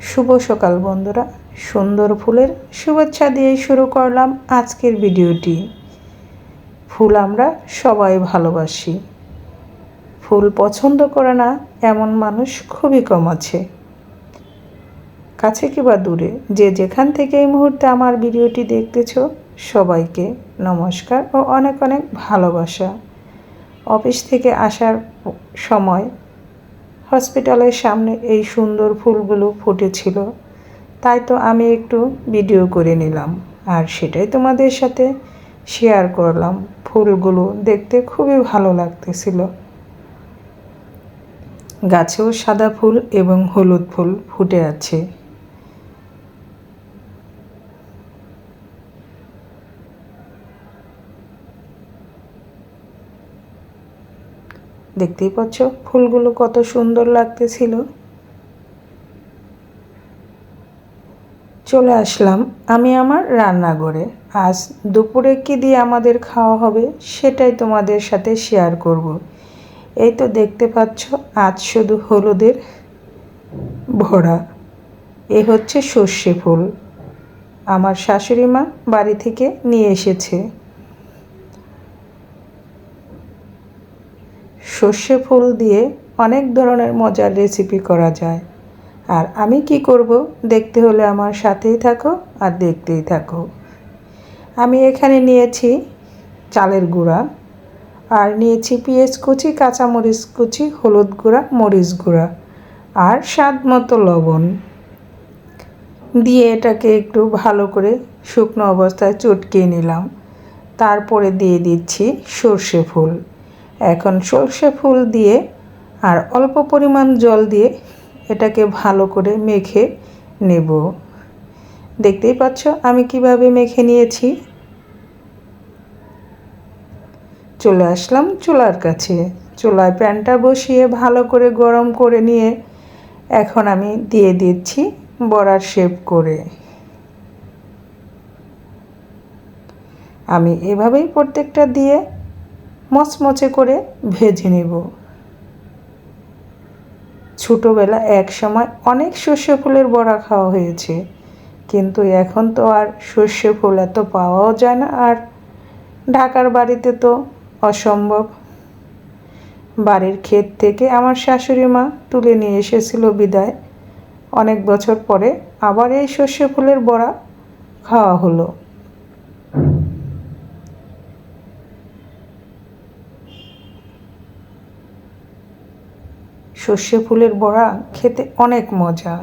শুভ সকাল বন্ধুরা, সুন্দর ফুলের শুভেচ্ছা দিয়েই শুরু করলাম আজকের ভিডিওটি। ফুল আমরা সবাই ভালোবাসি, ফুল পছন্দ করে না এমন মানুষ খুবই কম আছে। কাছে কিংবা দূরে যে যেখান থেকে এই মুহূর্তে আমার ভিডিওটি দেখতেছো, সবাইকে নমস্কার ও অনেক অনেক ভালোবাসা। অফিস থেকে আসার সময় হসপিটালের সামনে এই সুন্দর ফুলগুলো ফুটেছিল, তাই তো আমি একটু ভিডিও করে নিলাম আর সেটাই তোমাদের সাথে শেয়ার করলাম। ফুলগুলো দেখতে খুবই ভালো লাগতেছিল। গাছেও সাদা ফুল এবং হলুদ ফুল ফুটে আছে। দেখতেই পাচ্ছ ফুলগুলো কত সুন্দর লাগতেছিল। চলে আসলাম আমি আমার রান্নাঘরে। আজ দুপুরে কি দিয়ে আমাদের খাওয়া হবে সেটাই তোমাদের সাথে শেয়ার করব। এই তো দেখতে পাচ্ছ, আজ শুধু হলুদের ভরা। এ হচ্ছে সর্ষে ফুল, আমার শাশুড়ি মা বাড়ি থেকে নিয়ে এসেছে। সর্ষে ফুল দিয়ে অনেক ধরনের মজার রেসিপি করা যায়, আর আমি কি করব দেখতে হলে আমার সাথেই থাকো আর দেখতেই থাকো। আমি এখানে নিয়েছি চালের গুঁড়া, আর নিয়েছি পেঁয়াজ কুচি, কাঁচামরিচ কুচি, হলুদ গুঁড়া, মরিচ গুঁড়া আর স্বাদ মতো লবণ দিয়ে এটাকে একটু ভালো করে শুকনো অবস্থায় চটকিয়ে নিলাম। তারপরে দিয়ে দিচ্ছি সর্ষে ফুল। এখন সর্ষে ফুল দিয়ে আর অল্প পরিমাণ জল দিয়ে এটাকে ভালো করে মেখে নেব। দেখতেই পাচ্ছ আমি কিভাবে মেখে নিয়েছি। চলে আসলাম চুলার কাছে। চুলায় প্যানটা বসিয়ে ভালো করে গরম করে নিয়ে এখন আমি দিয়ে দিচ্ছি বড়ার শেপ করে। আমি এভাবেই প্রত্যেকটা দিয়ে মচমচে করে ভেজে নেব। ছোটোবেলা এক সময় অনেক সর্ষে ফুলের বড়া খাওয়া হয়েছে, কিন্তু এখন তো আর সর্ষে ফুল এত পাওয়াও যায় না, আর ঢাকার বাড়িতে তো অসম্ভব। বাড়ির ক্ষেত থেকে আমার শাশুড়ি মা তুলে নিয়ে এসেছিল বিদায় অনেক বছর পরে আবার এই সর্ষে ফুলের বড়া খাওয়া হলো। সর্ষে ফুলের বড়া খেতে অনেক মজা।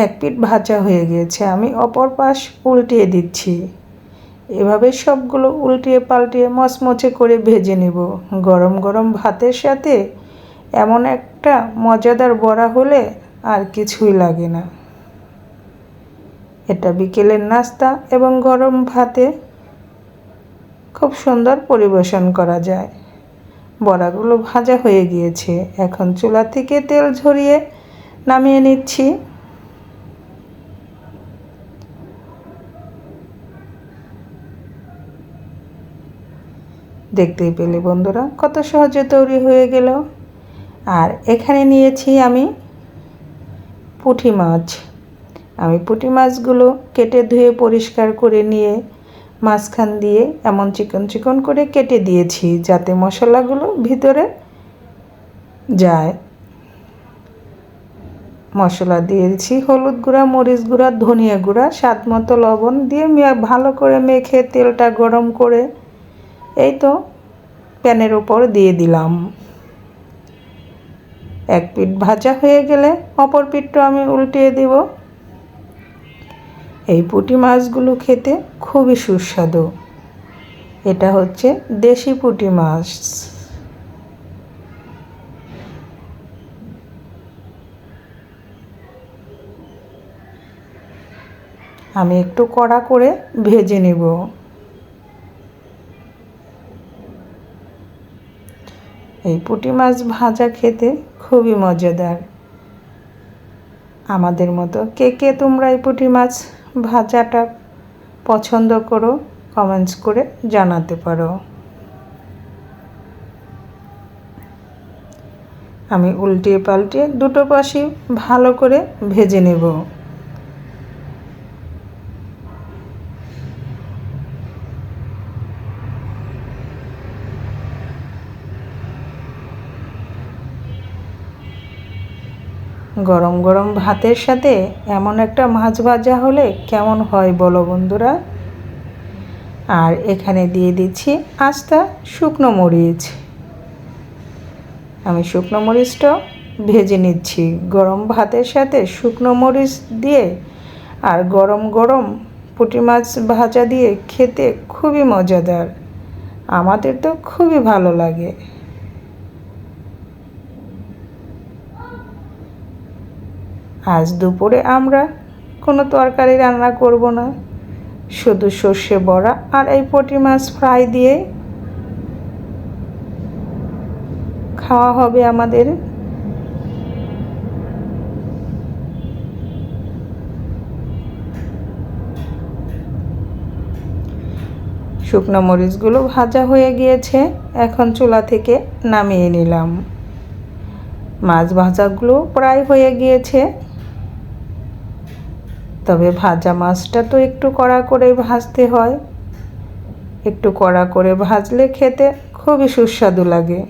এক পিঠ ভাজা হয়ে গিয়েছে, আমি অপর পাশ উল্টিয়ে দিচ্ছি। এভাবে সবগুলো উল্টিয়ে পাল্টিয়ে মচমচে করে ভেজে নেব। গরম গরম ভাতের সাথে এমন একটা মজাদার বড়া হলে আর কিছুই লাগে না। এটা বিকেলের নাস্তা এবং গরম ভাতে খুব সুন্দর পরিবেশন করা যায়। বড়াগুলো ভাজা হয়ে গিয়েছে, এখন চুলা থেকে তেল ঝরিয়ে নামিয়ে নিচ্ছি। দেখতেই পেলে বন্ধুরা কত সহজে তৈরি হয়ে গেল। আর এখানে নিয়েছি আমি পুঁটি মাছ। আমি পুঁটি মাছগুলো কেটে ধুয়ে পরিষ্কার করে নিয়ে মাঝখান দিয়ে এমন চিকন চিকন করে কেটে দিয়েছি যাতে মশলাগুলো ভিতরে যায়। মশলা দিয়েছি হলুদ গুঁড়া, মরিচ গুঁড়া, ধনিয়া গুঁড়া, স্বাদ মতো লবণ দিয়ে ভালো করে মেখে তেলটা গরম করে এই তো প্যানের ওপর দিয়ে দিলাম। এক পিঠ ভাজা হয়ে গেলে অপর পিঠটা আমি উল্টিয়ে দেব। এই পুঁটি মাছগুলো খেতে খুবই সুস্বাদু। এটা হচ্ছে দেশি পুঁটি মাছ। আমি একটু কড়া করে ভেজে নেব। এই পুঁটি মাছ ভাজা খেতে খুবই মজাদার। আমাদের মতো কে কে তোমরা এই পুঁটি মাছ ভাজাটা পছন্দ করো কমেন্টস করে জানাতে পারো। আমি উল্টিয়ে পাল্টিয়ে দুটো পাশই ভালো করে ভেজে নেব। গরম গরম ভাতের সাথে এমন একটা মাছ ভাজা হলে কেমন হয় বলো বন্ধুরা। আর এখানে দিয়ে দিচ্ছি আস্তা শুকনো মরিচ। আমি শুকনো মরিচটাও ভেজে নিচ্ছি। গরম ভাতের সাথে শুকনো মরিচ দিয়ে আর গরম গরম পুঁটি মাছ ভাজা দিয়ে খেতে খুবই মজাদার। আমাদের তো খুবই ভালো লাগে। আজ দুপুরে আমরা কোনো তরকারি রান্না করব না, শুধু সর্ষে বড়া আর এই পুঁটি মাছ ফ্রাই দিয়ে খাওয়া হবে আমাদের। শুকনো মরিচগুলো ভাজা হয়ে গিয়েছে, এখন চুলা থেকে নামিয়ে নিলাম। মাছ ভাজাগুলো প্রায় হয়ে গিয়েছে, তবে ভাজা মাছটা তো একটু কড়া করে ভাজতে হয়। একটু কড়া করে ভাজলে খেতে খুবই সুস্বাদু লাগে।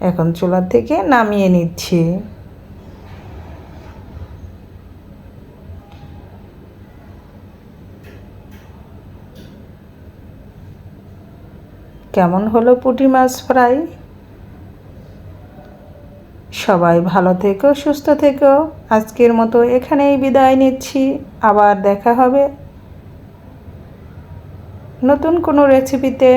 এখন চুলা থেকে নামিয়ে নিচ্ছি। কেমন হলো পুঁটি মাছ ফ্রাই? সবাই ভালো থেকো, সুস্থ থেকো। আজকের মতো এখানেই বিদায় নিচ্ছি। আবার দেখা হবে নতুন কোনো রেসিপিতে।